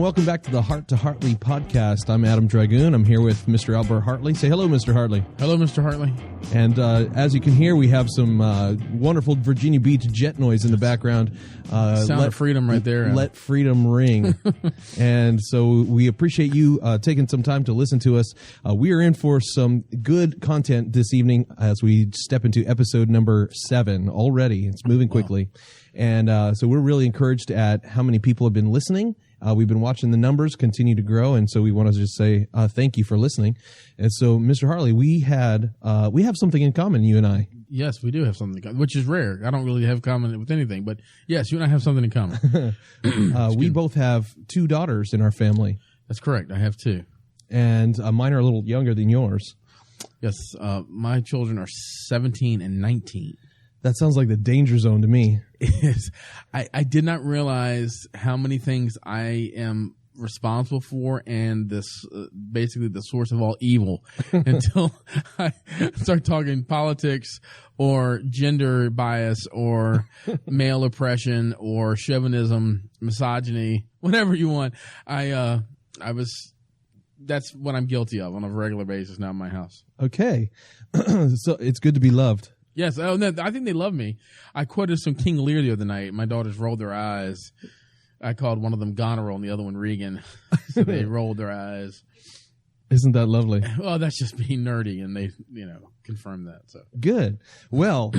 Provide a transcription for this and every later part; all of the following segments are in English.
welcome back to the Heart2Hartley podcast. I'm Adam Dragoon. I'm here with Mr. Albert Hartley. Say hello, Mr. Hartley. Hello, Mr. Hartley. And as you can hear, we have some wonderful Virginia Beach jet noise in the background. Sound of freedom right there. Let freedom ring. And so we appreciate you taking some time to listen to us. We are in for some good content this evening as we step into episode number 7 already. It's moving quickly. Wow. And so we're really encouraged at how many people have been listening. We've been watching the numbers continue to grow, and so we want to just say thank you for listening. And so, Mr. Hartley, we have something in common, you and I. Yes, we do have something in common, which is rare. I don't really have common with anything, but yes, you and I have something in common. We both have 2 daughters in our family. That's correct. I have 2. And mine are a little younger than yours. Yes, my children are 17 and 19. That sounds like the danger zone to me. I did not realize how many things I am responsible for and this basically the source of all evil until I start talking politics or gender bias or male oppression or chauvinism, misogyny, whatever you want. That's what I'm guilty of on a regular basis now in my house. Okay. So it's good to be loved. Yes, no, I think they love me. I quoted some King Lear the other night. My daughters rolled their eyes. I called one of them Goneril and the other one Regan. So they rolled their eyes. Isn't that lovely? Well, that's just being nerdy, and they, confirmed that. So good. Well,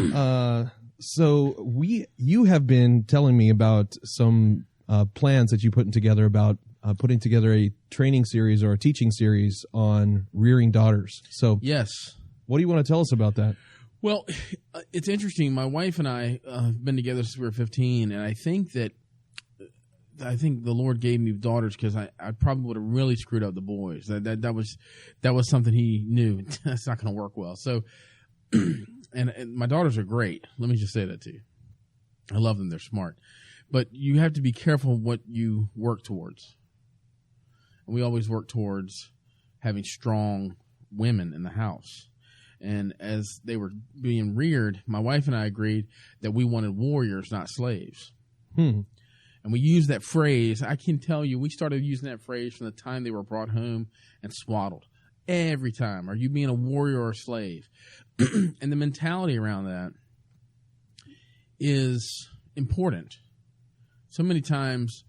you have been telling me about some plans that you put together about putting together a training series or a teaching series on rearing daughters. So yes, what do you want to tell us about that? Well, it's interesting. My wife and I have been together since we were 15, and I think the Lord gave me daughters because I probably would have really screwed up the boys. That was something He knew. That's not going to work well. So, and my daughters are great. Let me just say that to you. I love them. They're smart, but you have to be careful what you work towards. And we always work towards having strong women in the house. And as they were being reared, my wife and I agreed that we wanted warriors, not slaves. And we used that phrase. I can tell you, we started using that phrase from the time they were brought home and swaddled. Every time. Are you being a warrior or a slave? And the mentality around that is important. So many times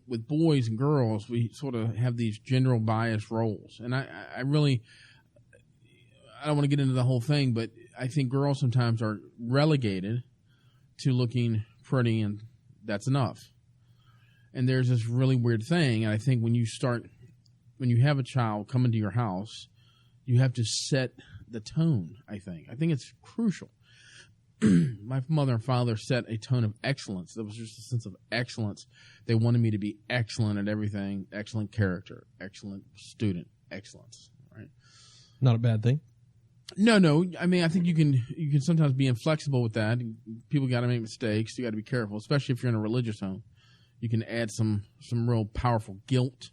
with boys and girls, we sort of have these gender biased roles. And I don't want to get into the whole thing, but I think girls sometimes are relegated to looking pretty, and that's enough. And there's this really weird thing, and I think when you have a child come into your house, you have to set the tone, I think. I think it's crucial. My mother and father set a tone of excellence. There was just a sense of excellence. They wanted me to be excellent at everything, excellent character, excellent student, excellence, right? Not a bad thing. No. I mean, I think you can sometimes be inflexible with that. People got to make mistakes. You got to be careful, especially if you're in a religious home. You can add some real powerful guilt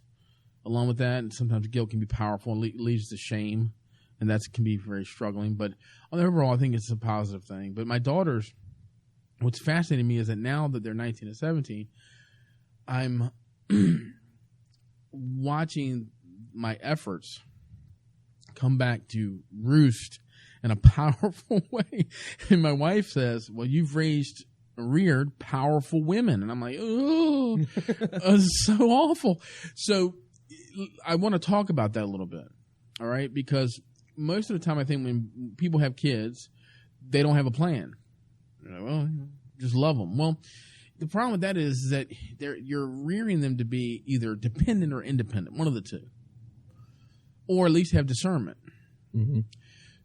along with that, and sometimes guilt can be powerful and leads to shame, and that can be very struggling. But overall, I think it's a positive thing. But my daughters, what's fascinating me is that now that they're 19 and 17, I'm watching my efforts come back to roost in a powerful way. And my wife says, well, you've reared powerful women. And I'm like, oh, it's so awful. So I want to talk about that a little bit. All right. Because most of the time I think when people have kids, they don't have a plan. Well, just love them. Well, the problem with that is that you're rearing them to be either dependent or independent, one of the two. Or at least have discernment. Mm-hmm.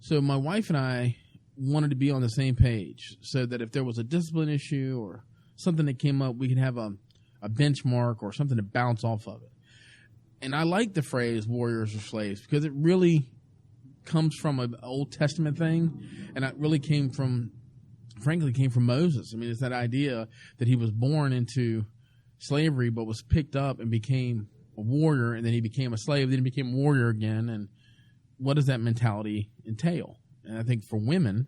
So my wife and I wanted to be on the same page so that if there was a discipline issue or something that came up, we could have a benchmark or something to bounce off of it. And I like the phrase warriors or slaves because it really comes from an Old Testament thing, and it really came from Moses. I mean, it's that idea that he was born into slavery but was picked up and became a warrior, and then he became a slave, then he became a warrior again. And what does that mentality entail? And I think for women,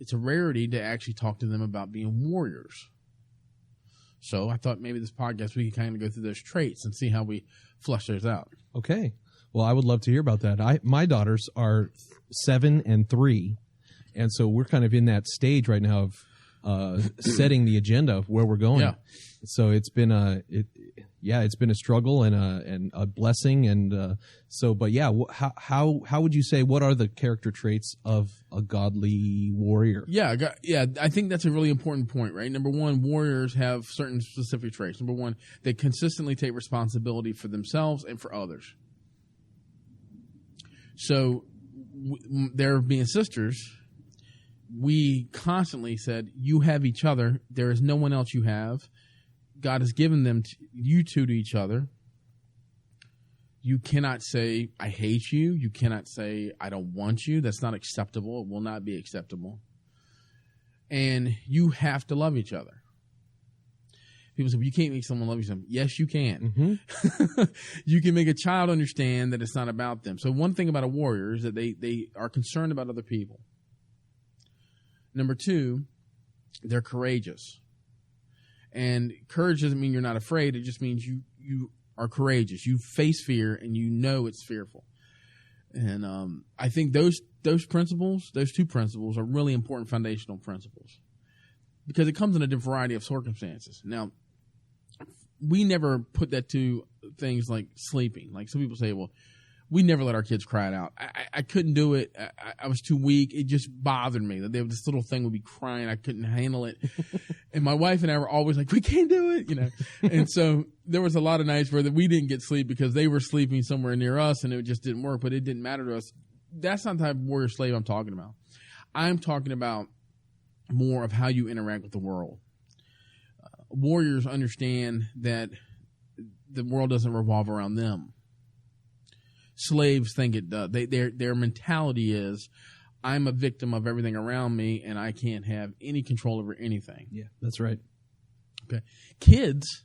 it's a rarity to actually talk to them about being warriors. So I thought maybe this podcast, we could kind of go through those traits and see how we flush those out. Okay. Well, I would love to hear about that. My daughters are 7 and 3, and so we're kind of in that stage right now of setting the agenda of where we're going. Yeah. So it's been it's been a struggle and a blessing, and how would you say, what are the character traits of a godly warrior? Yeah, I think that's a really important point, right? Number one, warriors have certain specific traits. Number one, they consistently take responsibility for themselves and for others. So, there being sisters, we constantly said, you have each other. There is no one else you have. God has given them you two to each other. You cannot say, I hate you. You cannot say, I don't want you. That's not acceptable. It will not be acceptable. And you have to love each other. People say, well, you can't make someone love you. Yes, you can. Mm-hmm. You can make a child understand that it's not about them. So one thing about a warrior is that they are concerned about other people. Number two, they're courageous. And courage doesn't mean you're not afraid. It just means you are courageous. You face fear and you know it's fearful. And I think those two principles are really important foundational principles because it comes in a different variety of circumstances. Now, we never put that to things like sleeping. Like some people say, well, we never let our kids cry it out. I couldn't do it. I was too weak. It just bothered me that this little thing would be crying. I couldn't handle it. And my wife and I were always like, we can't do it, And so there was a lot of nights where we didn't get sleep because they were sleeping somewhere near us and it just didn't work, but it didn't matter to us. That's not the type of warrior slave I'm talking about. I'm talking about more of how you interact with the world. Warriors understand that the world doesn't revolve around them. Slaves think it does. Their mentality is, I'm a victim of everything around me, and I can't have any control over anything. Yeah, that's right. Okay, kids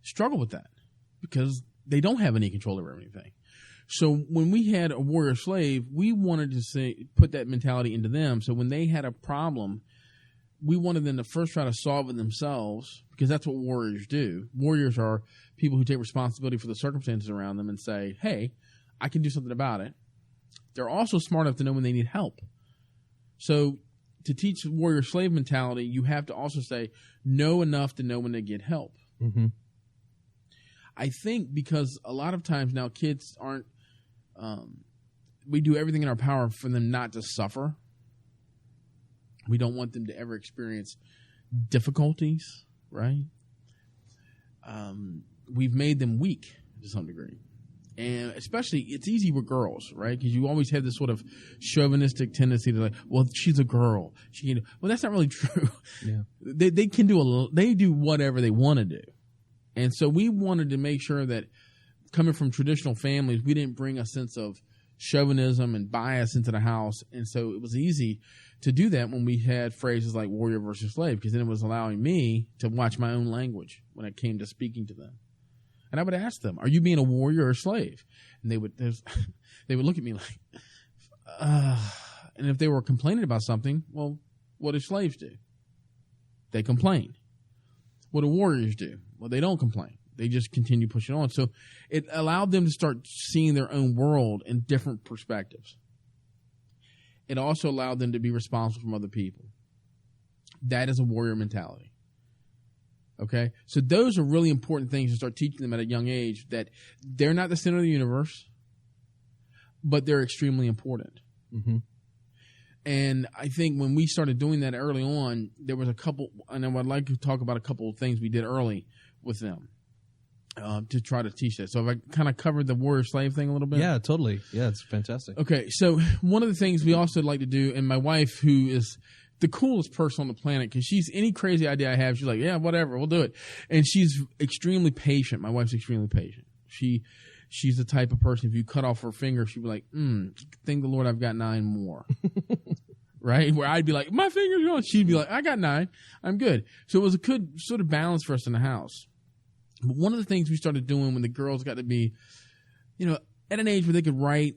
struggle with that because they don't have any control over anything. So when we had a warrior slave, we wanted to put that mentality into them. So when they had a problem, we wanted them to first try to solve it themselves because that's what warriors do. Warriors are people who take responsibility for the circumstances around them and say, hey, I can do something about it. They're also smart enough to know when they need help. So to teach warrior-slave mentality, you have to also know enough to know when to get help. Mm-hmm. I think because a lot of times now kids aren't, we do everything in our power for them not to suffer. We don't want them to ever experience difficulties, right? We've made them weak to some degree. And especially, it's easy with girls, right? Because you always have this sort of chauvinistic tendency to well, she's a girl. Well, that's not really true. Yeah. They can they do whatever they want to do. And so we wanted to make sure that coming from traditional families, we didn't bring a sense of chauvinism and bias into the house. And so it was easy to do that when we had phrases like warrior versus slave, because then it was allowing me to watch my own language when it came to speaking to them. And I would ask them, are you being a warrior or a slave? And they would look at me like, and if they were complaining about something, well, what do slaves do? They complain. What do warriors do? Well, they don't complain. They just continue pushing on. So it allowed them to start seeing their own world in different perspectives. It also allowed them to be responsible from other people. That is a warrior mentality. Okay, so those are really important things to start teaching them at a young age, that they're not the center of the universe, but they're extremely important. Mm-hmm. And I think when we started doing that early on, there was a couple, and I would like to talk about a couple of things we did early with them to try to teach that. So have I kind of covered the warrior-slave thing a little bit? Yeah, totally. Yeah, it's fantastic. Okay, so one of the things we also like to do, and my wife, who is the coolest person on the planet, because she's any crazy idea I have, she's like, yeah, whatever, we'll do it. And she's extremely patient. My wife's extremely patient. She's the type of person, if you cut off her finger, she'd be like, thank the Lord I've got 9 more. Right? Where I'd be like, my finger's gone. She'd be like, I got 9. I'm good. So it was a good sort of balance for us in the house. But one of the things we started doing when the girls got to be, at an age where they could write,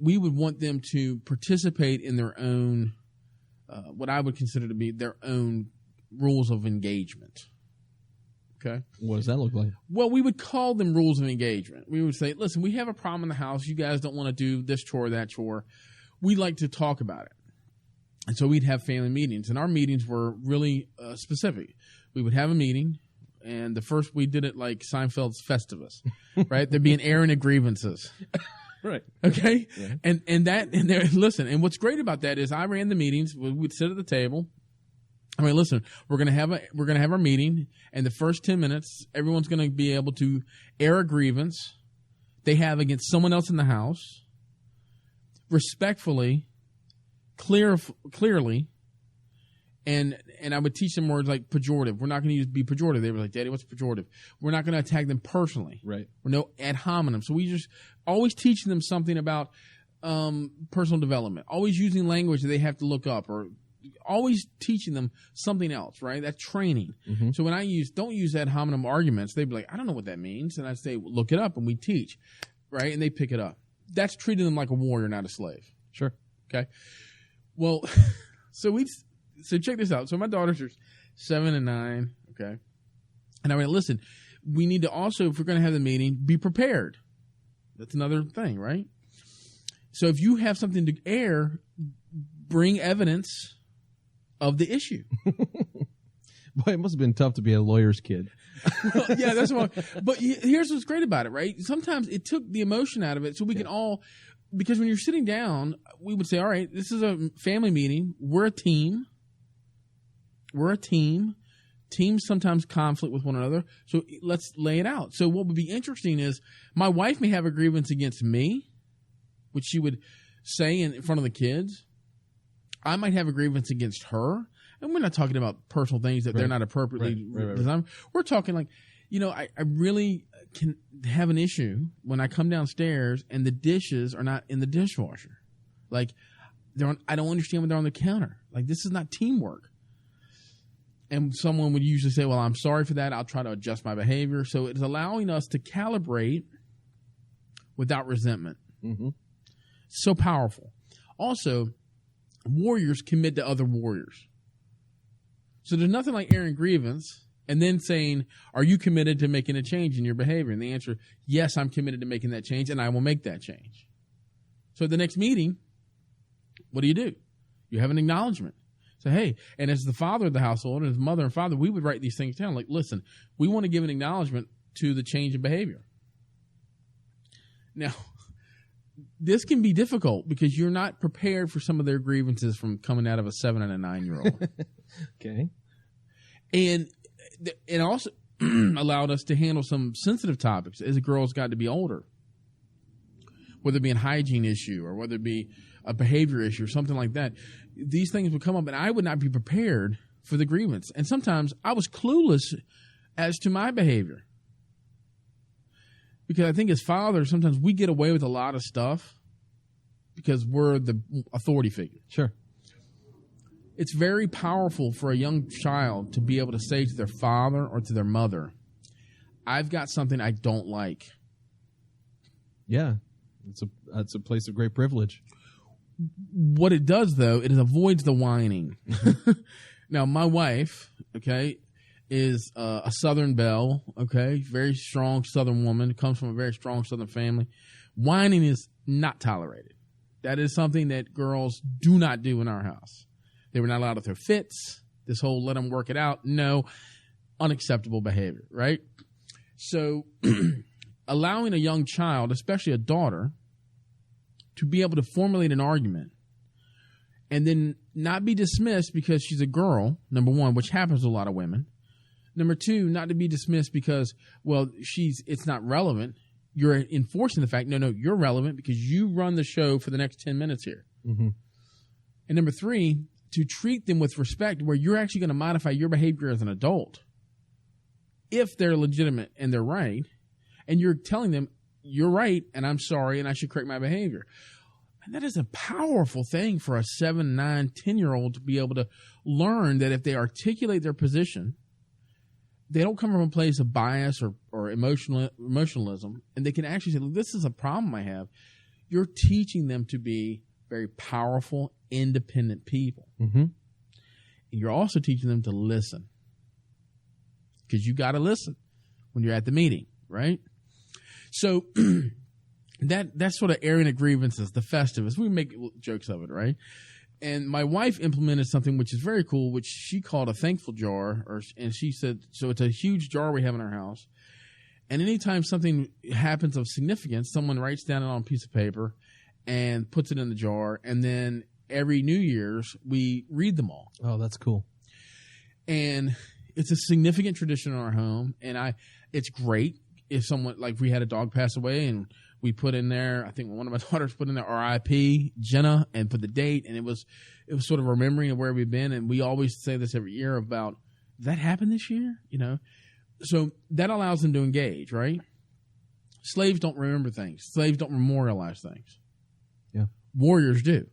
we would want them to participate in their own what I would consider to be their own rules of engagement. Okay. What does that look like? Well, we would call them rules of engagement. We would say, listen, we have a problem in the house. You guys don't want to do this chore or that chore. We'd like to talk about it. And so we'd have family meetings. And our meetings were really specific. We would have a meeting. And the first, we did it like Seinfeld's Festivus, right? There'd be an airing of grievances. Right. Okay. Yeah. And there, listen, and what's great about that is I ran the meetings. We'd sit at the table. I mean, listen, we're gonna have our meeting, and the first 10 minutes, everyone's gonna be able to air a grievance they have against someone else in the house, respectfully, clearly, and I would teach them words like pejorative. We're not gonna be pejorative. They were like, Daddy, what's pejorative? We're not gonna attack them personally. Right. We're no ad hominem. So we just always teaching them something about personal development. Always using language that they have to look up, or always teaching them something else, right? That's training. Mm-hmm. So when don't use ad hominem arguments, they'd be like, I don't know what that means. And I'd say, well, look it up, and we teach, right? And they pick it up. That's treating them like a warrior, not a slave. Sure. Okay. Well, so check this out. So my daughters are 7 and 9. Okay. And I went, listen, we need to also, if we're going to have the meeting, be prepared. That's another thing, right? So if you have something to air, bring evidence of the issue. Boy, it must have been tough to be a lawyer's kid. Well, yeah, that's what. But here's what's great about it, right? Sometimes it took the emotion out of it, so we can all. Because when you're sitting down, we would say, "All right, this is a family meeting. We're a team. We're a team. Teams sometimes conflict with one another, so let's lay it out." So what would be interesting is my wife may have a grievance against me, which she would say in front of the kids. I might have a grievance against her, and we're not talking about personal things that they're not appropriately designed. We're talking like, I really can have an issue when I come downstairs and the dishes are not in the dishwasher. Like, I don't understand when they're on the counter. Like, this is not teamwork. And someone would usually say, well, I'm sorry for that. I'll try to adjust my behavior. So it's allowing us to calibrate without resentment. Mm-hmm. So powerful. Also, warriors commit to other warriors. So there's nothing like airing grievance and then saying, are you committed to making a change in your behavior? And the answer, yes, I'm committed to making that change, and I will make that change. So at the next meeting, what do? You have an acknowledgement. So, hey, and as the father of the household and as mother and father, we would write these things down. Like, listen, we want to give an acknowledgement to the change in behavior. Now, this can be difficult because you're not prepared for some of their grievances from coming out of a 7 and a 9-year-old. Okay. And it also allowed us to handle some sensitive topics as the girls got to be older, whether it be a hygiene issue or whether it be a behavior issue or something like that. These things would come up, and I would not be prepared for the grievance. And sometimes I was clueless as to my behavior. Because I think as fathers, sometimes we get away with a lot of stuff because we're the authority figure. Sure. It's very powerful for a young child to be able to say to their father or to their mother, I've got something I don't like. Yeah. It's a place of great privilege. What it does, though, it avoids the whining. Now, my wife, okay, is a Southern belle, okay, very strong Southern woman, comes from a very strong Southern family. Whining is not tolerated. That is something that girls do not do in our house. They were not allowed to throw fits. This whole let them work it out, no, unacceptable behavior, right? So allowing a young child, especially a daughter, to be able to formulate an argument and then not be dismissed because she's a girl, number one, which happens to a lot of women. Number two, not to be dismissed because, well, it's not relevant. You're enforcing the fact, no, you're relevant because you run the show for the next 10 minutes here. Mm-hmm. And number three, to treat them with respect where you're actually going to modify your behavior as an adult if they're legitimate and they're right, and you're telling them, you're right, and I'm sorry, and I should correct my behavior. And that is a powerful thing for a 7, 9, 10-year-old to be able to learn that if they articulate their position, they don't come from a place of bias or emotionalism, and they can actually say, look, this is a problem I have. You're teaching them to be very powerful, independent people. Mm-hmm. And you're also teaching them to listen. because you got to listen when you're at the meeting, right? So that's sort of airing of grievances, the Festivus. We make jokes of it, right? And my wife implemented something which is very cool, which she called a thankful jar, and she said, so it's a huge jar we have in our house. And anytime something happens of significance, someone writes down it on a piece of paper and puts it in the jar. And then every New Year's, we read them all. Oh, that's cool. And it's a significant tradition in our home. And it's great if someone, like we had a dog pass away and we put in there, I think one of my daughters put in there RIP Jenna and put the date. And it was sort of remembering of where we've been. And we always say this every year about, did that happen this year? You know? So that allows them to engage, right? Slaves don't remember things. Slaves don't memorialize things. Yeah. Warriors do.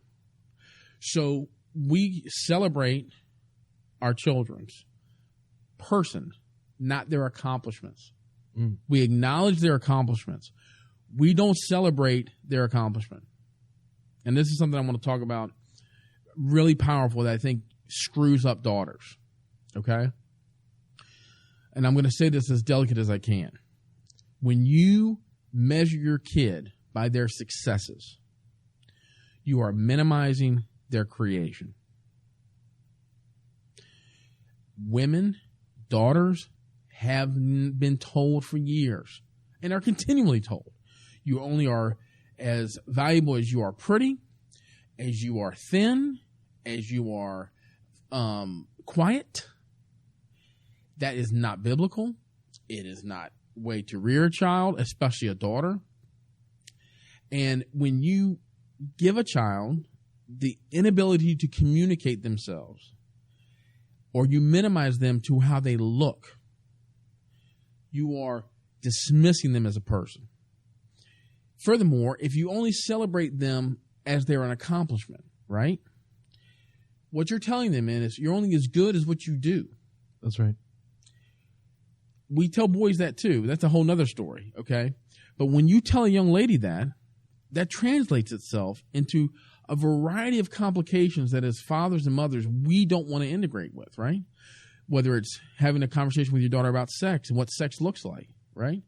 So we celebrate our children's person, not their accomplishments. Mm. We acknowledge their accomplishments. We don't celebrate their accomplishment. And this is something I want to talk about, really powerful, that I think screws up daughters. Okay? And I'm going to say this as delicate as I can. When you measure your kid by their successes, you are minimizing their creation. Women, daughters, have been told for years and are continually told, you only are as valuable as you are pretty, as you are thin, as you are quiet. That is not biblical. It is not way to rear a child, especially a daughter. And when you give a child the inability to communicate themselves, or you minimize them to how they look, you are dismissing them as a person. Furthermore, if you only celebrate them as they're an accomplishment, right? What you're telling them is you're only as good as what you do. That's right. We tell boys that too. That's a whole nother story, okay? But when you tell a young lady that translates itself into a variety of complications that as fathers and mothers, we don't want to integrate with, right? Whether it's having a conversation with your daughter about sex and what sex looks like, right?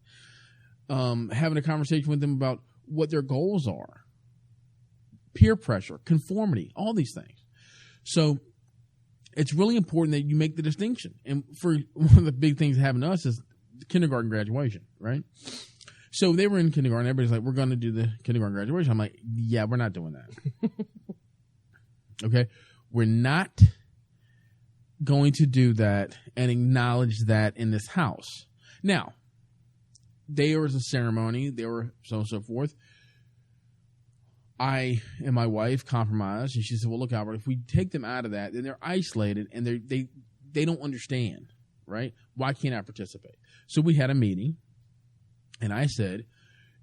Having a conversation with them about what their goals are, peer pressure, conformity, all these things. So it's really important that you make the distinction. And for one of the big things that happened to us is the kindergarten graduation, right? So they were in kindergarten. Everybody's like, we're going to do the kindergarten graduation. I'm like, yeah, we're not doing that. Okay? We're not going to do that and acknowledge that in this house. Now, there was a ceremony. There were so on and so forth. I and my wife compromised, and she said, well, look, Albert, if we take them out of that, then they're isolated, and they don't understand, right? Why can't I participate? So we had a meeting, and I said,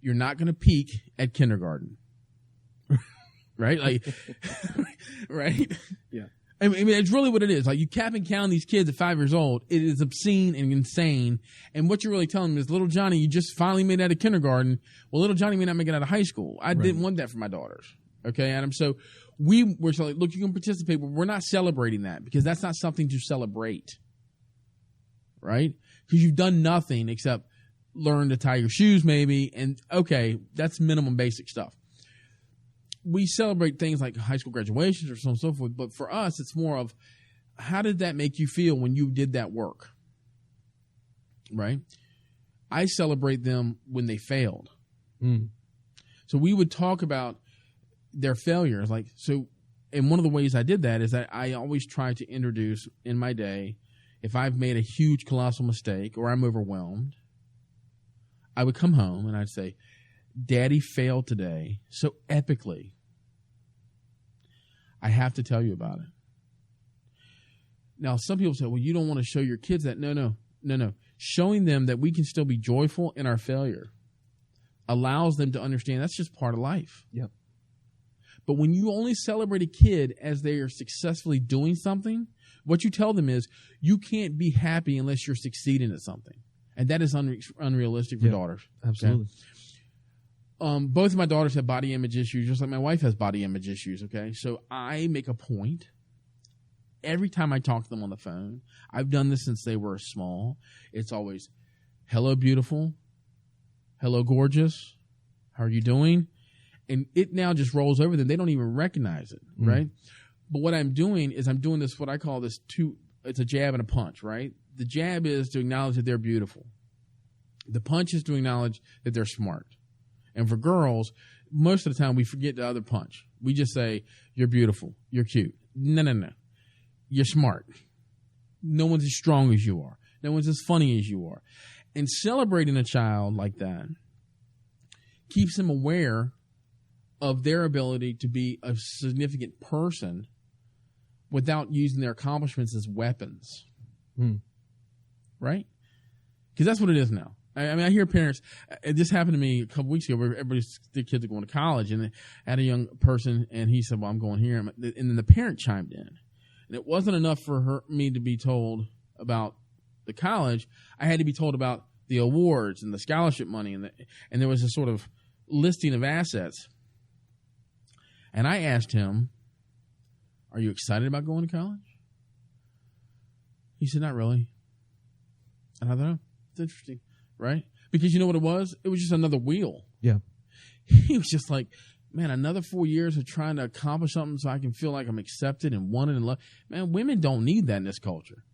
you're not going to peak at kindergarten, right? Like, right? Yeah. I mean, it's really what it is. Like, you cap and count these kids at 5 years old. It is obscene and insane. And what you're really telling them is, little Johnny, you just finally made it out of kindergarten. Well, little Johnny may not make it out of high school. I didn't want that for my daughters. Okay, Adam? So we were like, look, you can participate, but we're not celebrating that because that's not something to celebrate. Right? Because you've done nothing except learn to tie your shoes maybe. And, okay, that's minimum basic stuff. We celebrate things like high school graduations or so on and so forth, but for us, it's more of how did that make you feel when you did that work, right? I celebrate them when they failed. Mm. So we would talk about their failures. And one of the ways I did that is that I always try to introduce in my day, if I've made a huge, colossal mistake or I'm overwhelmed, I would come home and I'd say, Daddy failed today so epically. I have to tell you about it. Now, some people say, well, you don't want to show your kids that. No. Showing them that we can still be joyful in our failure allows them to understand that's just part of life. Yep. But when you only celebrate a kid as they are successfully doing something, what you tell them is you can't be happy unless you're succeeding at something. And that is unrealistic for daughters. Absolutely. Okay? Both of my daughters have body image issues, just like my wife has body image issues, okay? So I make a point, every time I talk to them on the phone, I've done this since they were small. It's always, hello, beautiful. Hello, gorgeous. How are you doing? And it now just rolls over them. They don't even recognize it, right? But what I'm doing is I'm doing this, what I call this it's a jab and a punch, right? The jab is to acknowledge that they're beautiful. The punch is to acknowledge that they're smart. And for girls, most of the time we forget the other punch. We just say, you're beautiful. You're cute. No. You're smart. No one's as strong as you are. No one's as funny as you are. And celebrating a child like that keeps them aware of their ability to be a significant person without using their accomplishments as weapons. Right? Because that's what it is now. I mean, I hear parents, this happened to me a couple weeks ago where the kids are going to college, and I had a young person, and he said, well, I'm going here. And then the parent chimed in. And it wasn't enough for me to be told about the college. I had to be told about the awards and the scholarship money, and there was a sort of listing of assets. And I asked him, are you excited about going to college? He said, not really. And I thought, oh, it's interesting. Right? Because you know what it was? It was just another wheel. Yeah. He was just like, man, another 4 years of trying to accomplish something so I can feel like I'm accepted and wanted and loved. Man, women don't need that in this culture.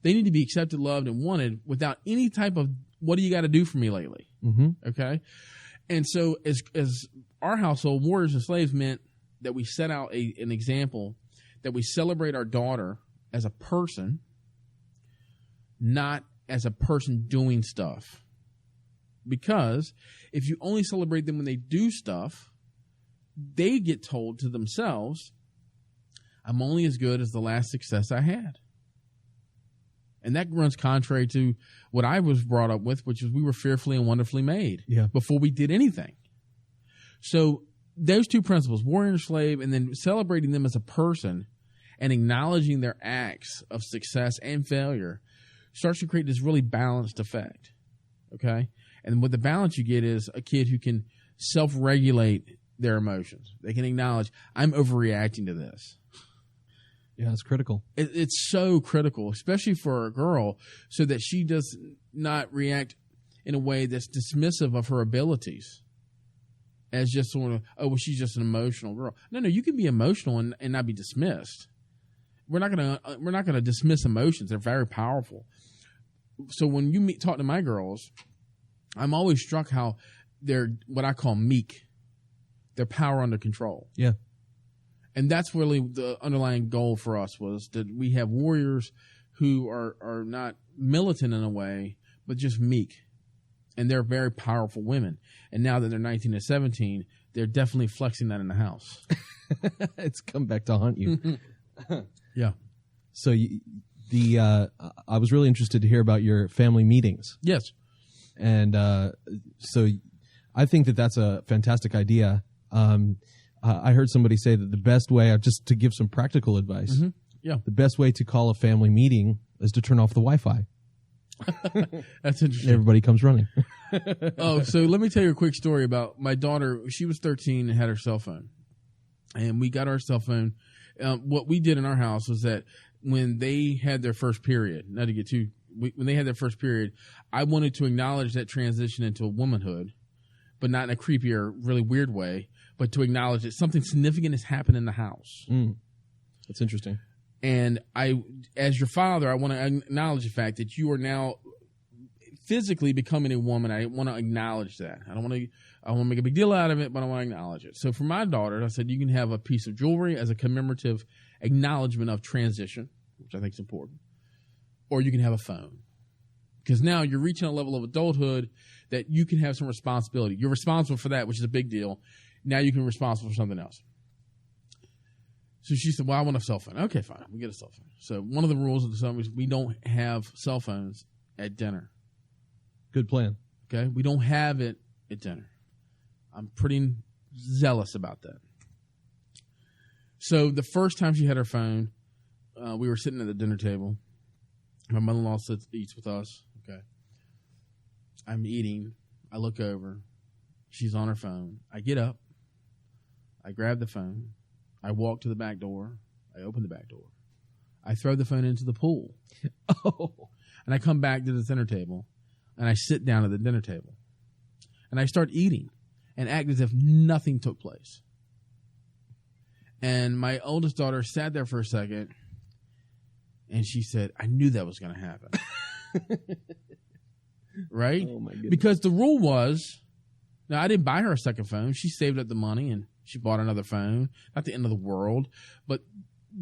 They need to be accepted, loved, and wanted without any type of, what do you got to do for me lately? Okay? And so as our household, warriors and slaves meant that we set out an example, that we celebrate our daughter as a person, not as a person doing stuff. Because if you only celebrate them when they do stuff, they get told to themselves, I'm only as good as the last success I had. And that runs contrary to what I was brought up with, which is we were fearfully and wonderfully made before we did anything. So those two principles, warrior and slave, and then celebrating them as a person and acknowledging their acts of success and failure, starts to create this really balanced effect, okay? And what the balance you get is a kid who can self-regulate their emotions. They can acknowledge, I'm overreacting to this. Yeah, it's critical. It's so critical, especially for a girl, so that she does not react in a way that's dismissive of her abilities as just sort of, oh, well, she's just an emotional girl. No, you can be emotional and not be dismissed. We're not gonna dismiss emotions. They're very powerful. So when you talk to my girls, I'm always struck how they're what I call meek. They're power under control. Yeah. And that's really the underlying goal for us, was that we have warriors who are not militant in a way, but just meek. And they're very powerful women. And now that they're 19 and 17, they're definitely flexing that in the house. It's come back to haunt you. Yeah. So I was really interested to hear about your family meetings. Yes. And so I think that that's a fantastic idea. I heard somebody say that the best way, just to give some practical advice, the best way to call a family meeting is to turn off the Wi-Fi. That's interesting. Everybody comes running. Oh, so let me tell you a quick story about my daughter. She was 13 and had her cell phone. And we got our cell phone. What we did in our house was that when they had their first period, not to get too, when they had their first period, I wanted to acknowledge that transition into a womanhood, but not in a creepy or really weird way, but to acknowledge that something significant has happened in the house. That's interesting. And I, as your father, I want to acknowledge the fact that you are now physically becoming a woman. I want to acknowledge that. I want to make a big deal out of it, but I want to acknowledge it. So for my daughter, I said, you can have a piece of jewelry as a commemorative acknowledgement of transition, which I think is important, or you can have a phone. Because now you're reaching a level of adulthood that you can have some responsibility. You're responsible for that, which is a big deal. Now you can be responsible for something else. So she said, well, I want a cell phone. Okay, fine. We get a cell phone. So one of the rules of the summer is we don't have cell phones at dinner. Good plan. Okay? We don't have it at dinner. I'm pretty zealous about that. So the first time she had her phone, we were sitting at the dinner table. My mother-in-law eats with us. Okay. I'm eating. I look over. She's on her phone. I get up. I grab the phone. I walk to the back door. I open the back door. I throw the phone into the pool. Oh. And I come back to the dinner table, and I sit down at the dinner table. And I start eating and act as if nothing took place. And my oldest daughter sat there for a second, and she said, I knew that was going to happen. Right? Oh, my goodness. Because the rule was, now I didn't buy her a second phone. She saved up the money, and she bought another phone. Not the end of the world, but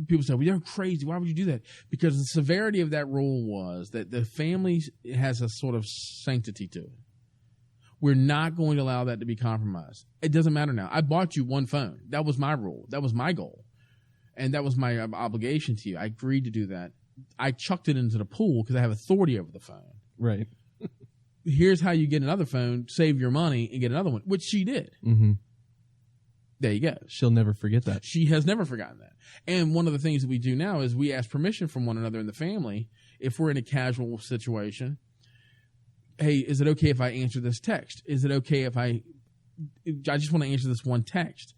people say, well, you're crazy. Why would you do that? Because the severity of that rule was that the family has a sort of sanctity to it. We're not going to allow that to be compromised. It doesn't matter now. I bought you one phone. That was my rule. That was my goal. And that was my obligation to you. I agreed to do that. I chucked it into the pool because I have authority over the phone. Right. Here's how you get another phone, save your money, and get another one, which she did. Mm-hmm. There you go. She'll never forget that. She has never forgotten that. And one of the things that we do now is we ask permission from one another in the family if we're in a casual situation. Hey, is it okay if I answer this text? Is it okay if I just want to answer this one text?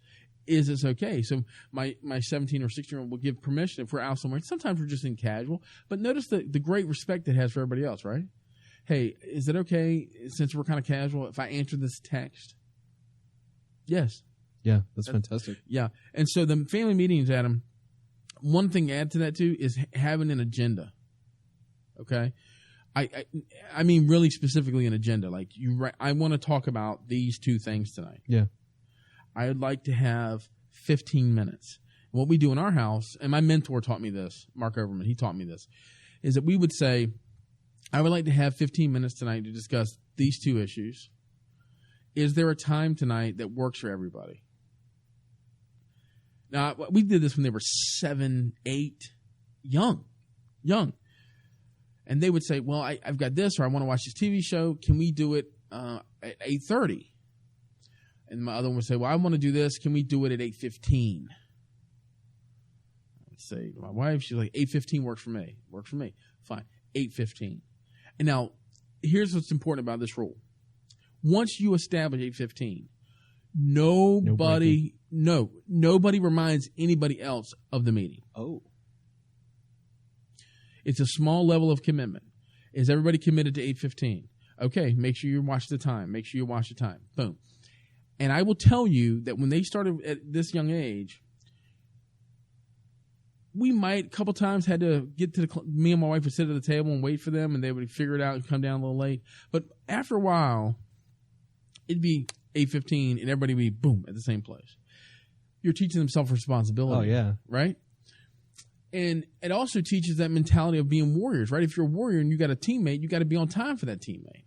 Is this okay? So my 17 or 16-year-old will give permission if we're out somewhere. Sometimes we're just in casual. But notice the great respect it has for everybody else, right? Hey, is it okay, since we're kind of casual, if I answer this text? Yes. Yeah, that's fantastic. Yeah. And so the family meetings, Adam, one thing to add to that too is having an Okay? I mean really specifically an agenda. Like I want to talk about these two things tonight. Yeah. I would like to have 15 minutes. And what we do in our house, and my mentor taught me this, Mark Overman, he taught me this, is that we would say, I would like to have 15 minutes tonight to discuss these two issues. Is there a time tonight that works for everybody? Now, we did this when they were 7, 8, young. And they would say, well, I've got this, or I want to watch this TV show. Can we do it at 8:30? And my other one would say, well, I want to do this. Can we do it at 8:15? I would say to my wife, she's like, 8:15 works for me. Works for me. Fine. 8:15. And now, here's what's important about this rule. Once you establish 8:15, nobody reminds anybody else of the meeting. Oh. It's a small level of commitment. Is everybody committed to 8:15? Okay, make sure you watch the time. Make sure you watch the time. Boom. And I will tell you that when they started at this young age, we might a couple times had to get to me and my wife would sit at the table and wait for them, and they would figure it out and come down a little late. But after a while, it'd be 8:15, and everybody would be boom at the same place. You're teaching them self-responsibility. Oh yeah, right. And it also teaches that mentality of being warriors, right? If you're a warrior and you got a teammate, you got to be on time for that teammate.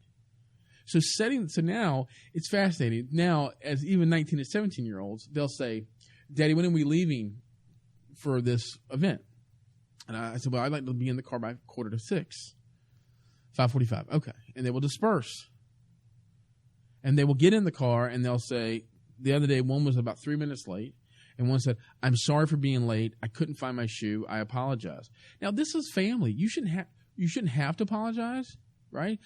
So now it's fascinating. Now, as even 19 and 17-year-olds, they'll say, Daddy, when are we leaving for this event? And I said, well, I'd like to be in the car by 5:45. 5:45. Okay. And they will disperse. And they will get in the car and they'll say, the other day, one was about 3 minutes late. And one said, I'm sorry for being late. I couldn't find my shoe. I apologize. Now, this is family. You shouldn't have to apologize, right?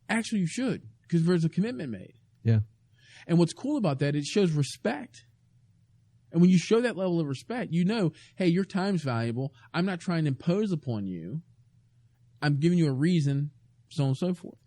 Actually, you should, because there's a commitment made. Yeah. And what's cool about that, it shows respect. And when you show that level of respect, you know, hey, your time's valuable. I'm not trying to impose upon you. I'm giving you a reason, so on and so forth.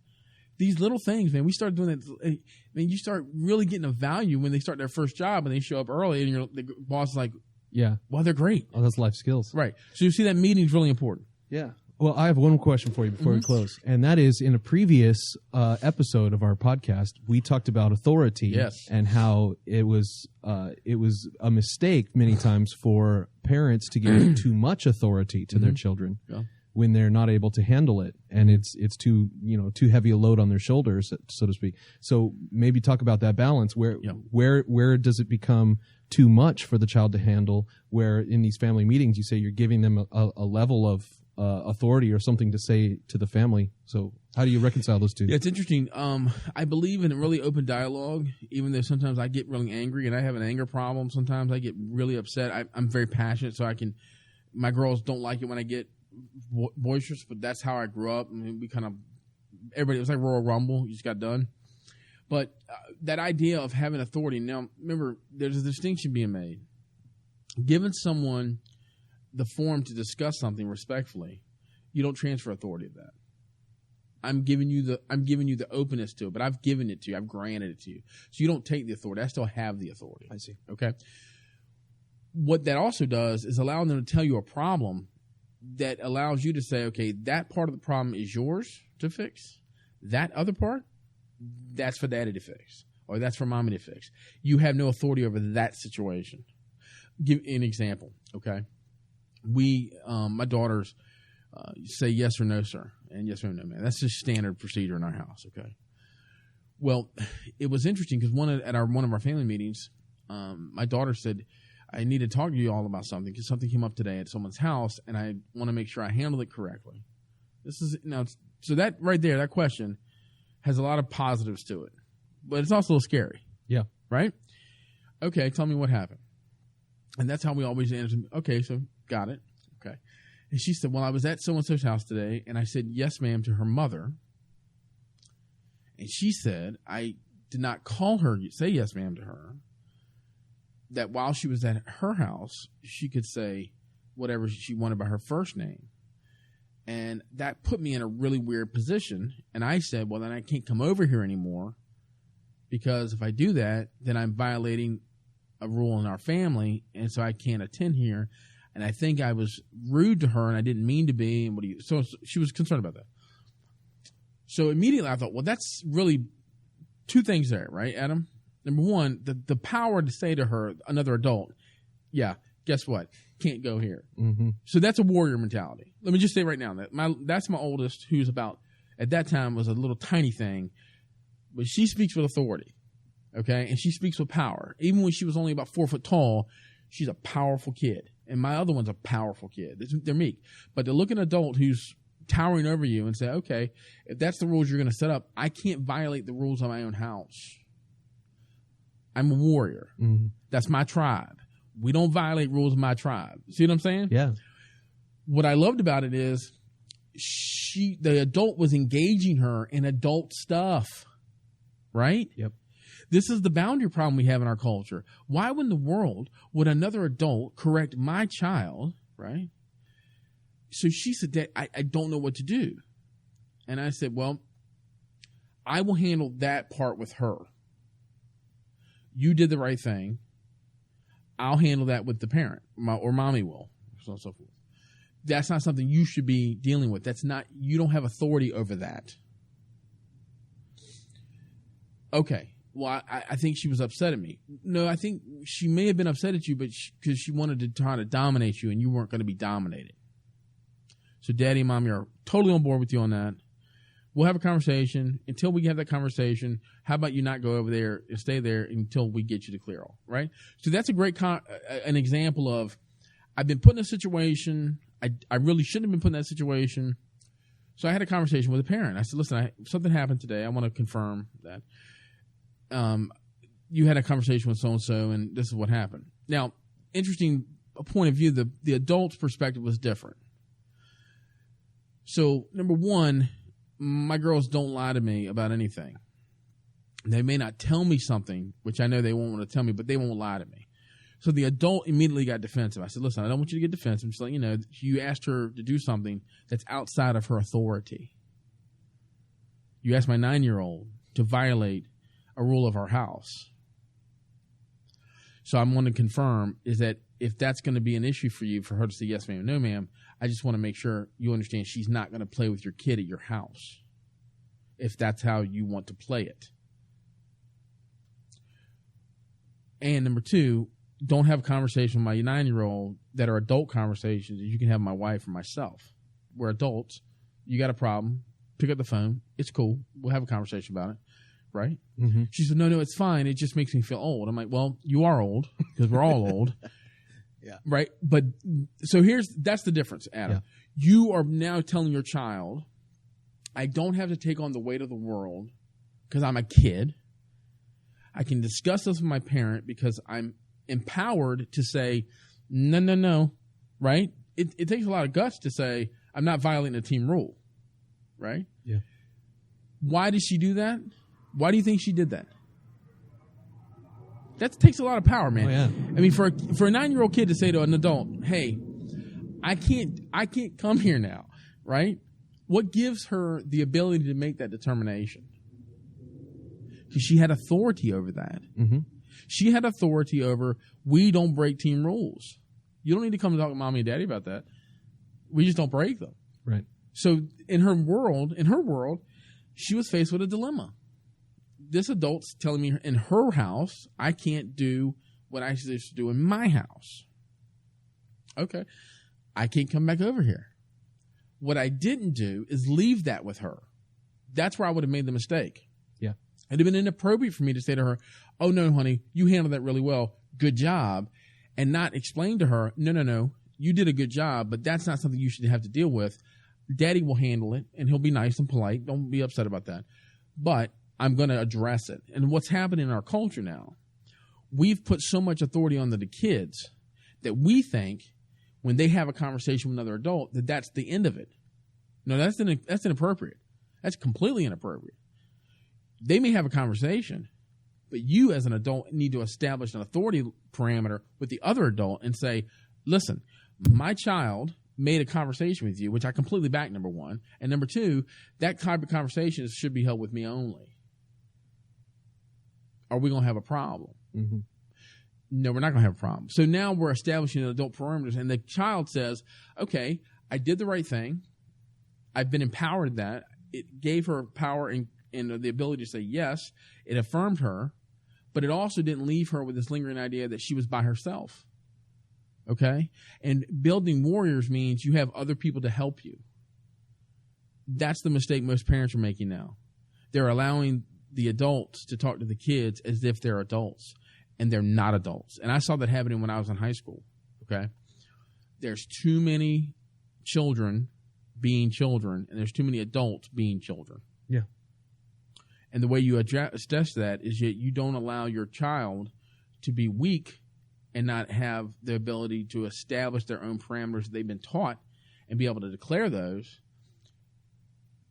These little things, man, we start doing that. I mean, you start really getting a value when they start their first job and they show up early and the boss is like, yeah, well, they're great. Oh, that's life skills. Right. So you see that meeting is really important. Yeah. Well, I have one question for you before we close. And that is, in a previous episode of our podcast, we talked about authority. Yes. And how it was a mistake many times for parents to give too much authority to their children. Yeah. When they're not able to handle it, and it's too heavy a load on their shoulders, so to speak. So maybe talk about that balance. Where does it become too much for the child to handle? Where in these family meetings you say you're giving them a level of authority or something to say to the family. So how do you reconcile those two? Yeah, it's interesting. I believe in a really open dialogue, even though sometimes I get really angry and I have an anger problem. Sometimes I get really upset. I'm very passionate, so my girls don't like it when I get boisterous, but that's how I grew up. I mean, everybody, it was like Royal Rumble. You just got done. But that idea of having authority. Now, remember, there's a distinction being made. Giving someone the forum to discuss something respectfully, you don't transfer authority to that. I'm giving you the openness to it, but I've given it to you. I've granted it to you. So you don't take the authority. I still have the authority. I see. Okay. What that also does is allow them to tell you a problem that allows you to say, okay, that part of the problem is yours to fix. That other part, that's for daddy to fix, or that's for mommy to fix. You have no authority over that situation. Give an example. Okay. My daughters say yes or no, sir, and yes or no, man. That's just standard procedure in our house. Okay. Well, it was interesting because one of our family meetings, my daughter said, I need to talk to you all about something because something came up today at someone's house, and I want to make sure I handled it correctly. So that right there, that question has a lot of positives to it, but it's also a little scary. Yeah. Right? Okay, tell me what happened. And that's how we always answer. Okay, so got it. Okay. And she said, well, I was at so-and-so's house today, and I said, yes, ma'am, to her mother. And she said, I did not call her, say yes, ma'am, to her. That while she was at her house, she could say whatever she wanted by her first name. And that put me in a really weird position. And I said, well, then I can't come over here anymore because if I do that, then I'm violating a rule in our family. And so I can't attend here. And I think I was rude to her and I didn't mean to be. And so she was concerned about that. So immediately I thought, well, that's really two things there, right, Adam? Number one, the power to say to her, another adult, yeah, guess what? Can't go here. Mm-hmm. So that's a warrior mentality. Let me just say right now that's my oldest, who's about, at that time was a little tiny thing, but she speaks with authority, okay? And she speaks with power. Even when she was only about 4 foot tall, she's a powerful kid. And my other one's a powerful kid. They're meek. But to look at an adult who's towering over you and say, okay, if that's the rules you're going to set up, I can't violate the rules of my own house. I'm a warrior. Mm-hmm. That's my tribe. We don't violate rules of my tribe. See what I'm saying? Yeah. What I loved about it is the adult was engaging her in adult stuff, right? Yep. This is the boundary problem we have in our culture. Why in the world would another adult correct my child, right? So she said, Dad, I don't know what to do. And I said, well, I will handle that part with her. You did the right thing. I'll handle that with the parent, or mommy will, so on and so forth. That's not something you should be dealing with. You don't have authority over that. Okay. Well, I think she was upset at me. No, I think she may have been upset at you, but because she wanted to try to dominate you and you weren't going to be dominated. So daddy and mommy are totally on board with you on that. We'll have a conversation. Until we have that conversation, how about you not go over there and stay there until we get you to clear all, right? So that's a great an example of, I've been put in a situation. I really shouldn't have been put in that situation. So I had a conversation with a parent. I said, listen, something happened today. I want to confirm that. You had a conversation with so-and-so, and this is what happened. Now, interesting point of view, the adult's perspective was different. So, number one, my girls don't lie to me about anything. They may not tell me something, which I know they won't want to tell me, but they won't lie to me. So the adult immediately got defensive. I said, listen, I don't want you to get defensive. I'm just letting you know, you asked her to do something that's outside of her authority. You asked my 9-year-old to violate a rule of our house. So I'm wanting to confirm is that if that's going to be an issue for you, for her to say yes, ma'am, no, ma'am, I just want to make sure you understand she's not going to play with your kid at your house if that's how you want to play it. And number two, don't have a conversation with my 9-year-old that are adult conversations that you can have with my wife or myself. We're adults. You got a problem. Pick up the phone. It's cool. We'll have a conversation about it. Right? Mm-hmm. She said, no, it's fine. It just makes me feel old. I'm like, well, you are old because we're all old. Yeah. Right? But so that's the difference, Adam. Yeah. You are now telling your child, I don't have to take on the weight of the world because I'm a kid. I can discuss this with my parent because I'm empowered to say, no, right? It takes a lot of guts to say, I'm not violating a team rule, right? Yeah. Why did she do that? Why do you think she did that? That takes a lot of power, man. Oh, yeah. I mean, for a 9-year-old kid to say to an adult, hey, I can't come here now, right? What gives her the ability to make that determination? Because she had authority over that. Mm-hmm. She had authority over, we don't break team rules. You don't need to come and talk to mommy and daddy about that. We just don't break them. Right. So in her world, she was faced with a dilemma. This adult's telling me in her house, I can't do what I used to do in my house. Okay. I can't come back over here. What I didn't do is leave that with her. That's where I would have made the mistake. Yeah. It'd have been inappropriate for me to say to her, oh, no, honey, you handled that really well. Good job. And not explain to her, no, you did a good job, but that's not something you should have to deal with. Daddy will handle it, and he'll be nice and polite. Don't be upset about that. But I'm going to address it. And what's happening in our culture now, we've put so much authority on the kids that we think when they have a conversation with another adult that that's the end of it. No, that's inappropriate. That's completely inappropriate. They may have a conversation, but you as an adult need to establish an authority parameter with the other adult and say, listen, my child made a conversation with you, which I completely back, number one. And number two, that type of conversation should be held with me only. Are we going to have a problem? Mm-hmm. No, we're not going to have a problem. So now we're establishing adult parameters, and the child says, okay, I did the right thing. I've been empowered that. It gave her power and the ability to say yes. It affirmed her, but it also didn't leave her with this lingering idea that she was by herself. Okay? And building warriors means you have other people to help you. That's the mistake most parents are making now. They're allowing the adults to talk to the kids as if they're adults, and they're not adults. And I saw that happening when I was in high school. Okay? There's too many children being children, and there's too many adults being children. Yeah. And the way you assess that is that you don't allow your child to be weak and not have the ability to establish their own parameters that they've been taught and be able to declare those.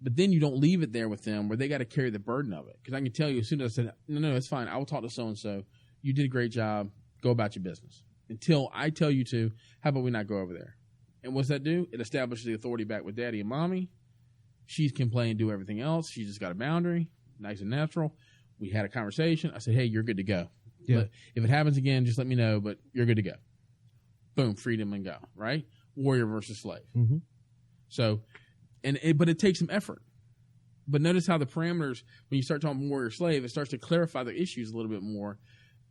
But then you don't leave it there with them where they got to carry the burden of it. Because I can tell you, as soon as I said, no, it's fine. I will talk to so-and-so. You did a great job. Go about your business. Until I tell you to, how about we not go over there? And what's that do? It establishes the authority back with daddy and mommy. She can play and do everything else. She just got a boundary. Nice and natural. We had a conversation. I said, hey, you're good to go. Yeah. But if it happens again, just let me know, but you're good to go. Boom, freedom and go, right? Warrior versus slave. Mm-hmm. So, but it takes some effort. But notice how the parameters, when you start talking warrior slave, it starts to clarify the issues a little bit more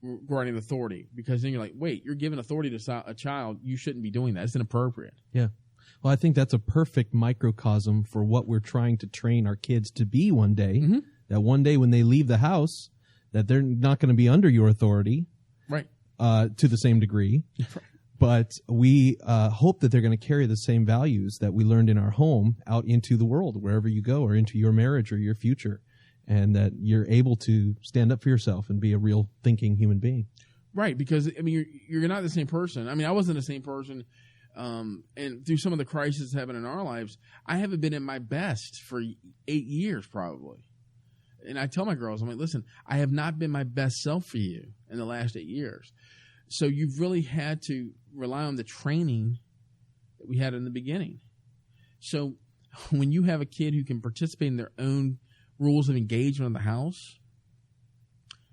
regarding authority. Because then you're like, wait, you're giving authority to a child. You shouldn't be doing that. It's inappropriate. Yeah. Well, I think that's a perfect microcosm for what we're trying to train our kids to be one day. Mm-hmm. That one day when they leave the house, that they're not going to be under your authority, right? To the same degree. Right. But we hope that they're going to carry the same values that we learned in our home out into the world, wherever you go, or into your marriage or your future, and that you're able to stand up for yourself and be a real thinking human being. Right, because, I mean, you're not the same person. I mean, I wasn't the same person, and through some of the crises happening in our lives, I haven't been at my best for 8 years probably. And I tell my girls, I'm like, listen, I have not been my best self for you in the last 8 years. So you've really had to rely on the training that we had in the beginning. So when you have a kid who can participate in their own rules of engagement in the house,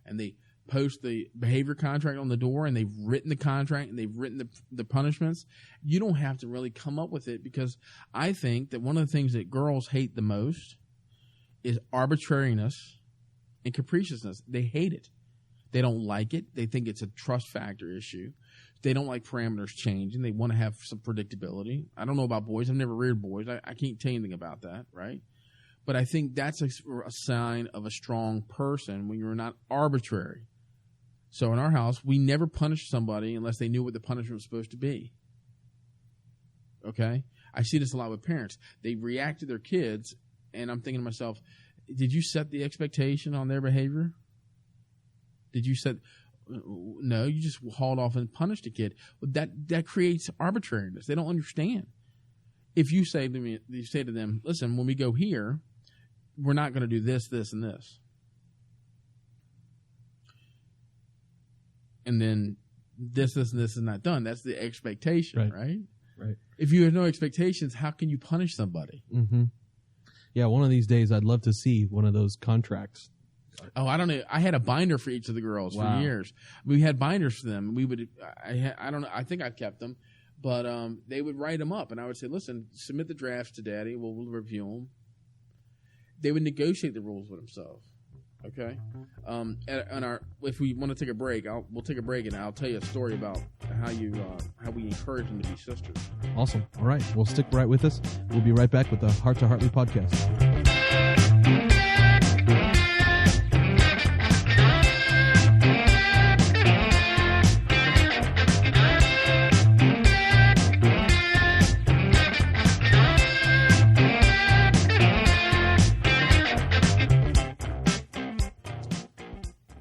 and they post the behavior contract on the door, and they've written the contract, and they've written the punishments, you don't have to really come up with it, because I think that one of the things that girls hate the most is arbitrariness and capriciousness. They hate it. They don't like it. They think it's a trust factor issue. They don't like parameters changing. They want to have some predictability. I don't know about boys. I've never reared boys. I can't tell you anything about that, right? But I think that's a sign of a strong person when you're not arbitrary. So in our house, we never punished somebody unless they knew what the punishment was supposed to be. Okay? I see this a lot with parents. They react to their kids, and I'm thinking to myself, did you set the expectation on their behavior? Did you set... No, you just hauled off and punished the kid. That creates arbitrariness. They don't understand. If you say to them, listen, when we go here, we're not going to do this, this, and this. And then this, and this is not done. That's the expectation, right? Right. If you have no expectations, how can you punish somebody? Mm-hmm. Yeah, one of these days I'd love to see one of those contracts. Oh, I don't know. I had a binder for each of the girls for years. We had binders for them. I don't know. I think I've kept them, but they would write them up, and I would say, "Listen, submit the drafts to Daddy. We'll review them." They would negotiate the rules with themselves. Okay. If we want to take a break, we'll take a break, and I'll tell you a story about how we encourage them to be sisters. Awesome. All right. Well, stick right with us. We'll be right back with the Heart to Hartley podcast.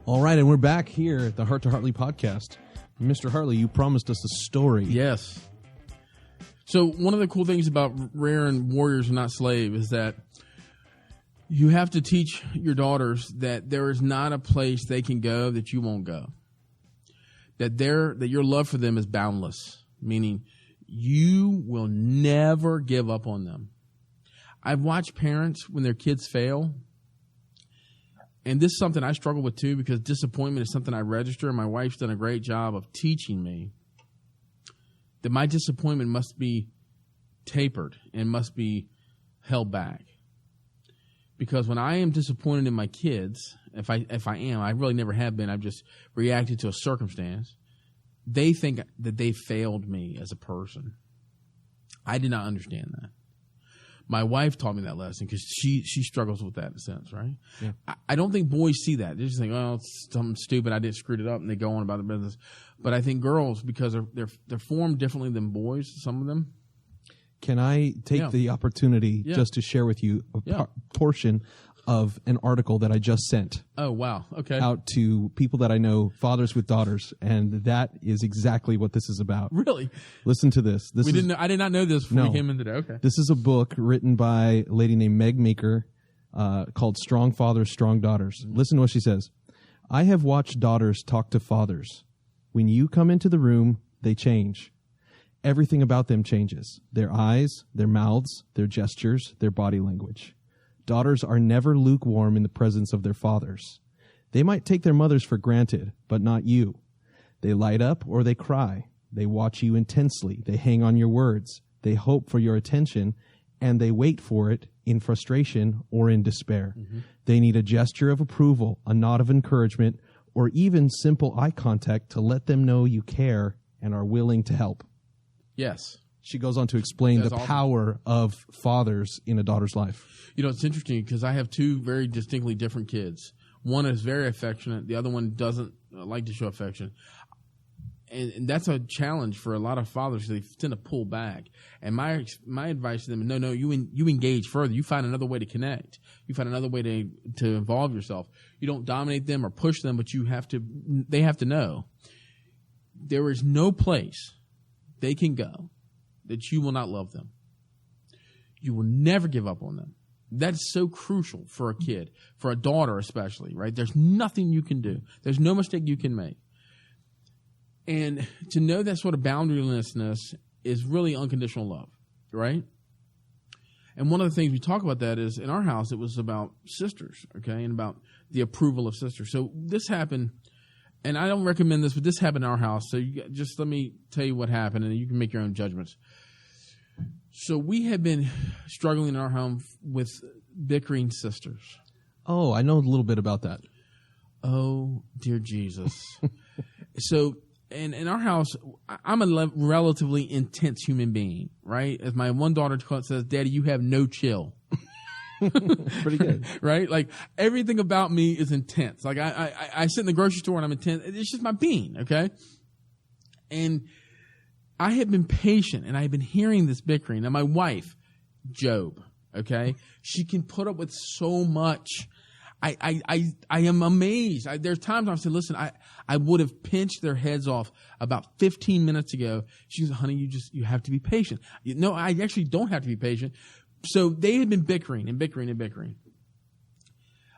All right, and we're back here at the Heart to Hartley podcast. Mr. Hartley, you promised us a story. Yes. So one of the cool things about rearing warriors and not slaves is that you have to teach your daughters that there is not a place they can go that you won't go. That your love for them is boundless, meaning you will never give up on them. I've watched parents when their kids fail. And this is something I struggle with too, because disappointment is something I register, and my wife's done a great job of teaching me that my disappointment must be tapered and must be held back. Because when I am disappointed in my kids, if I am, I really never have been, I've just reacted to a circumstance, they think that they failed me as a person. I did not understand that. My wife taught me that lesson because she struggles with that in a sense, right? Yeah. I don't think boys see that. They just think, oh, it's something stupid. I didn't screwed it up, and they go on about their business. But I think girls, because they're formed differently than boys, some of them. Can I take the opportunity just to share with you a portion of an article that I just sent? Oh, wow. Okay. Out to people that I know, fathers with daughters, and that is exactly what this is about. Really? Listen to this. I did not know this before we came in today. Okay. This is a book written by a lady named Meg Maker called Strong Fathers, Strong Daughters. Mm-hmm. Listen to what she says. I have watched daughters talk to fathers. When you come into the room, they change. Everything about them changes. Their eyes, their mouths, their gestures, their body language. Daughters are never lukewarm in the presence of their fathers. They might take their mothers for granted, but not you. They light up or they cry. They watch you intensely. They hang on your words. They hope for your attention, and they wait for it in frustration or in despair. Mm-hmm. They need a gesture of approval, a nod of encouragement, or even simple eye contact to let them know you care and are willing to help. Yes. She goes on to explain the power of fathers in a daughter's life. You know, it's interesting because I have two very distinctly different kids. One is very affectionate. The other one doesn't like to show affection. And that's a challenge for a lot of fathers. They tend to pull back. And my advice to them is, no, you engage further. You find another way to connect. You find another way to involve yourself. You don't dominate them or push them, but they have to know there is no place they can go that you will not love them. You will never give up on them. That's so crucial for a kid, for a daughter especially, right? There's nothing you can do. There's no mistake you can make. And to know that sort of boundarylessness is really unconditional love, right? And one of the things we talk about that is in our house, it was about sisters, okay, and about the approval of sisters. So this happened, and I don't recommend this, but this happened in our house. So just let me tell you what happened, and you can make your own judgments. So we had been struggling in our home with bickering sisters. Oh, I know a little bit about that. Oh, dear Jesus. So in our house, I'm a relatively intense human being, right? As my one daughter says, Daddy, you have no chill. Pretty good. Right? Like everything about me is intense. Like I sit in the grocery store and I'm intense. It's just my being, okay? And I have been patient, and I've been hearing this bickering. Now, my wife, Job, okay, she can put up with so much. I am amazed. There's times I've said, listen, I would have pinched their heads off about 15 minutes ago. She goes, honey, you have to be patient. No, I actually don't have to be patient. So they had been bickering and bickering and bickering.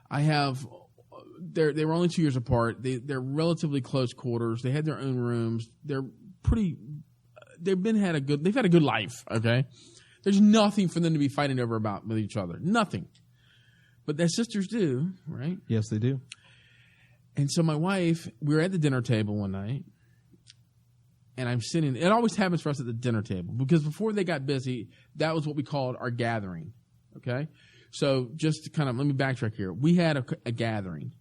They were only 2 years apart. They're relatively close quarters. They had their own rooms. They're pretty they've had a good life. Okay, there's nothing for them to be fighting over about with each other. Nothing. But their sisters do, right? Yes, they do. And so my wife, we were at the dinner table one night, and I'm sitting. It always happens for us at the dinner table because before they got busy, that was what we called our gathering. Okay, so just to kind of let me backtrack here. We had a gathering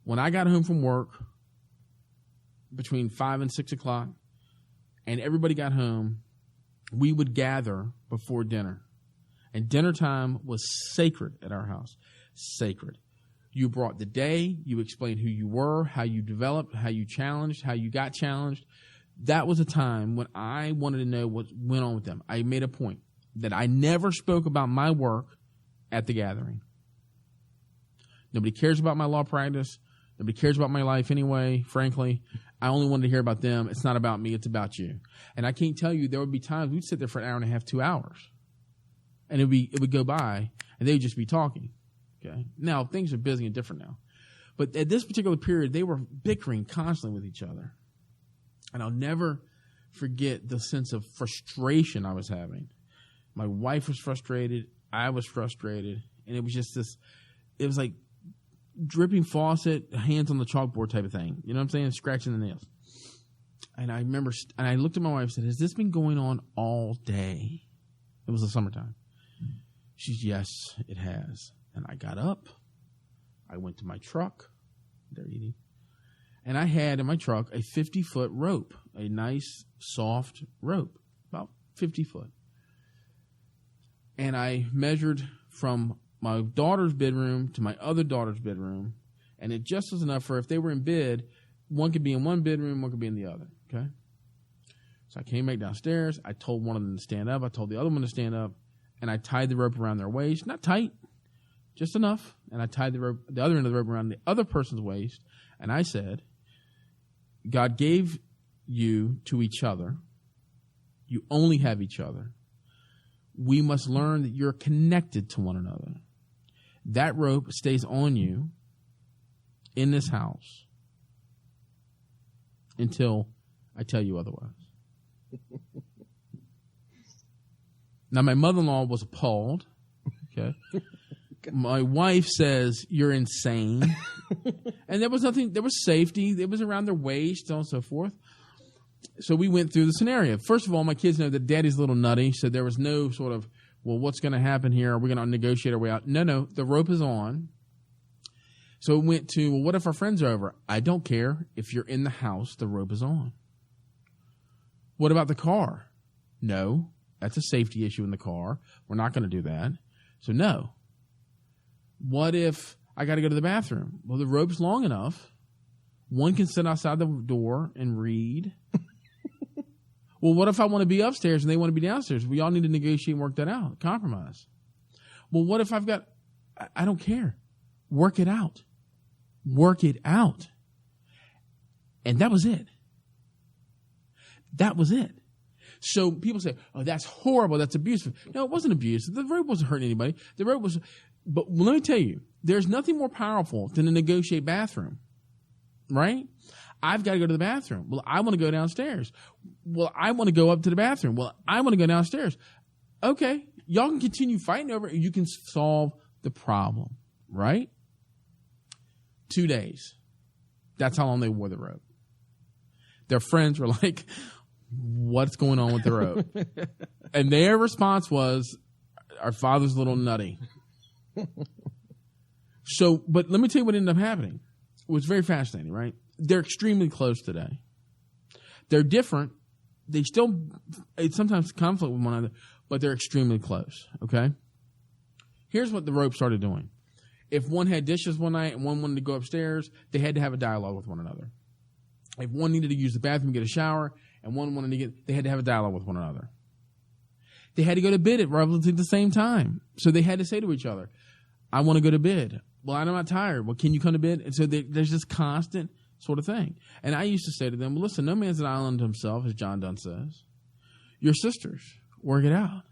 when I got home from work between 5 and 6 o'clock, and everybody got home. We would gather before dinner, and dinner time was sacred at our house. Sacred. You brought the day, you explained who you were, how you developed, how you challenged, how you got challenged. That was a time when I wanted to know what went on with them. I made a point that I never spoke about my work at the gathering. Nobody cares about my law practice. Nobody cares about my life anyway, frankly. I only wanted to hear about them. It's not about me, it's about you. And I can't tell you, there would be times we'd sit there for an hour and a half, 2 hours. And it would go by, and they would just be talking. Okay. Now, things are busy and different now. But at this particular period, they were bickering constantly with each other. And I'll never forget the sense of frustration I was having. My wife was frustrated. I was frustrated. And it was just it was like dripping faucet, hands on the chalkboard type of thing. You know what I'm saying? Scratching the nails. And I remember, and I looked at my wife and said, has this been going on all day? It was the summertime. She's, yes, it has. And I got up. I went to my truck. They're eating. And I had in my truck a 50-foot rope, a nice, soft rope, about 50 foot. And I measured from my daughter's bedroom to my other daughter's bedroom, and it just was enough for if they were in bed, one could be in one bedroom, one could be in the other, okay? So I came back downstairs. I told one of them to stand up. I told the other one to stand up, and I tied the rope around their waist. Not tight, just enough. And I tied the other end of the rope around the other person's waist, and I said, God gave you to each other. You only have each other. We must learn that you're connected to one another. That rope stays on you in this house until I tell you otherwise. Now, my mother-in-law was appalled. Okay. My wife says, you're insane. And there was nothing, there was safety. It was around their waist, so on and so forth. So we went through the scenario. First of all, my kids know that daddy's a little nutty, so there was no sort of, well, what's going to happen here? Are we going to negotiate our way out? No, the rope is on. So it went to, well, what if our friends are over? I don't care. If you're in the house, the rope is on. What about the car? No, that's a safety issue in the car. We're not going to do that. So no. What if I got to go to the bathroom? Well, the rope's long enough. One can sit outside the door and read. Well, what if I want to be upstairs and they want to be downstairs? We all need to negotiate and work that out. Compromise. Well, what if I don't care. Work it out. Work it out. And that was it. That was it. So people say, oh, that's horrible. That's abusive. No, it wasn't abusive. The rope wasn't hurting anybody. The rope was, but let me tell you, there's nothing more powerful than a negotiate bathroom, right? I've got to go to the bathroom. Well, I want to go downstairs. Well, I want to go up to the bathroom. Well, I want to go downstairs. Okay, y'all can continue fighting over it. You can solve the problem, right? 2 days. That's how long they wore the rope. Their friends were like, what's going on with the rope? And their response was, our father's a little nutty. So, but let me tell you what ended up happening. It was very fascinating, right? They're extremely close today. They're different. They still, it's sometimes conflict with one another, but they're extremely close, okay? Here's what the rope started doing. If one had dishes one night and one wanted to go upstairs, they had to have a dialogue with one another. If one needed to use the bathroom, get a shower, and one wanted to they had to have a dialogue with one another. They had to go to bed at roughly the same time. So they had to say to each other, I want to go to bed. Well, I'm not tired. Well, can you come to bed? And so there's this constant sort of thing. And I used to say to them, well, listen, no man's an island to himself, as John Donne says. Your sisters, work it out.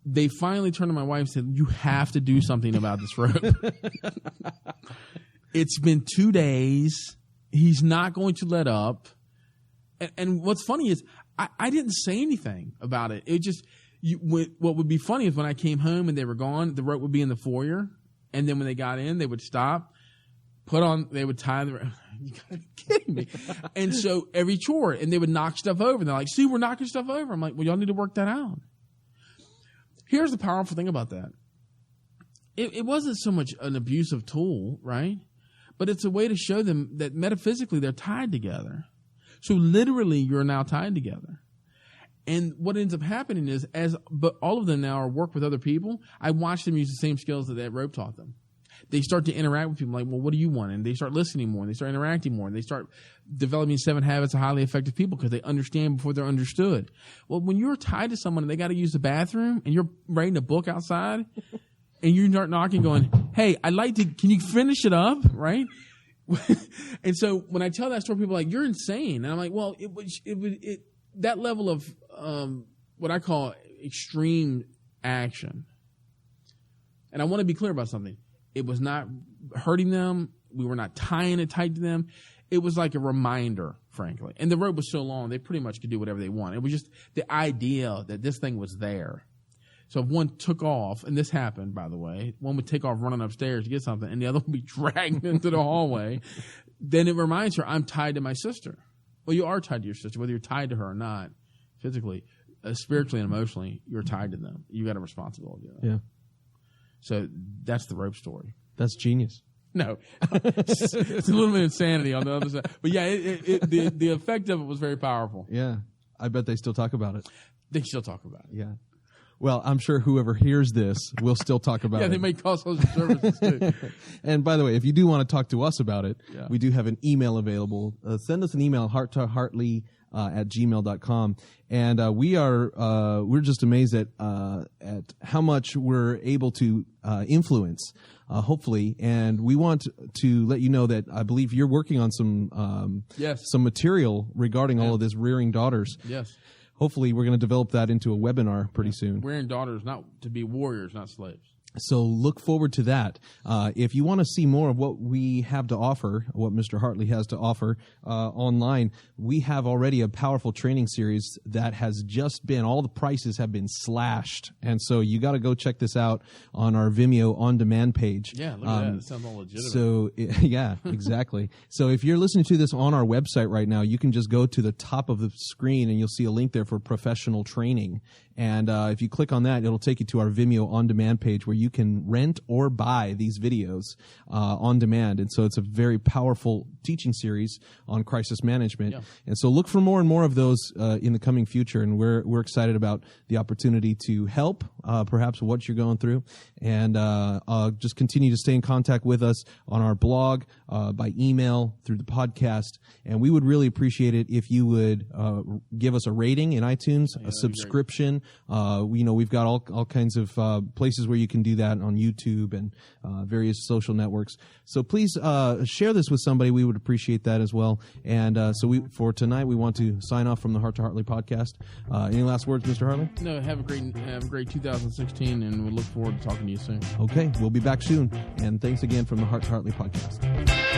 They finally turned to my wife and said, you have to do something about this rope. It's been 2 days. He's not going to let up. And what's funny is I didn't say anything about it. It just, what would be funny is when I came home and they were gone, the rope would be in the foyer. And then when they got in, they would stop, they would tie the rope. You gotta be kidding me. And so every chore, and they would knock stuff over. And they're like, see, we're knocking stuff over. I'm like, well, y'all need to work that out. Here's the powerful thing about that. It wasn't so much an abusive tool, right? But it's a way to show them that metaphysically they're tied together. So literally you're now tied together. And what ends up happening is, but all of them now work with other people, I watch them use the same skills that rope taught them. They start to interact with people like, well, what do you want? And they start listening more, and they start interacting more, and they start developing 7 habits of highly effective people because they understand before they're understood. Well, when you're tied to someone and they got to use the bathroom and you're writing a book outside and you start knocking going, hey, can you finish it up? Right? And so when I tell that story, people are like, you're insane. And I'm like, well, that level of what I call extreme action. And I want to be clear about something. It was not hurting them. We were not tying it tight to them. It was like a reminder, frankly. And the rope was so long, they pretty much could do whatever they want. It was just the idea that this thing was there. So if one took off, and this happened, by the way, one would take off running upstairs to get something, and the other would be dragged into the hallway, then it reminds her, I'm tied to my sister. Well, you are tied to your sister, whether you're tied to her or not, physically, spiritually and emotionally, you're tied to them. You got a responsibility. Yeah. So that's the rope story. That's genius. No, it's a little bit of insanity on the other side. But yeah, the effect of it was very powerful. Yeah. I bet they still talk about it. They still talk about it. Yeah. Well, I'm sure whoever hears this will still talk about it. Yeah, they may cost social services too. And by the way, if you do want to talk to us about it, we do have an email available. Send us an email, Heart2Hartley at gmail.com. And we're just amazed at how much we're able to influence, hopefully. And we want to let you know that I believe you're working on some material regarding all of this rearing daughters. Yes. Hopefully, we're going to develop that into a webinar pretty soon. Rearing daughters not to be warriors, not slaves. So look forward to that. If you want to see more of what we have to offer, what Mr. Hartley has to offer online, we have already a powerful training series that has just been, all the prices have been slashed. And so you got to go check this out on our Vimeo on-demand page. Yeah, look at that. It sounds all legitimate. So, yeah, exactly. So if you're listening to this on our website right now, you can just go to the top of the screen and you'll see a link there for professional training. And if you click on that, it'll take you to our Vimeo on-demand page where you can rent or buy these videos on demand. And so it's a very powerful teaching series on crisis management. Yeah. And so look for more and more of those in the coming future. And we're excited about the opportunity to help, perhaps what you're going through. And just continue to stay in contact with us on our blog, by email, through the podcast. And we would really appreciate it if you would give us a rating in iTunes, a subscription. We've got all kinds of places where you can do that on YouTube and various social networks. So please share this with somebody. We would appreciate that as well. And for tonight, we want to sign off from the Heart2Hartley podcast. Any last words, Mr. Hartley? No, have a great 2016, and we look forward to talking to you soon. Okay, we'll be back soon. And thanks again from the Heart2Hartley podcast.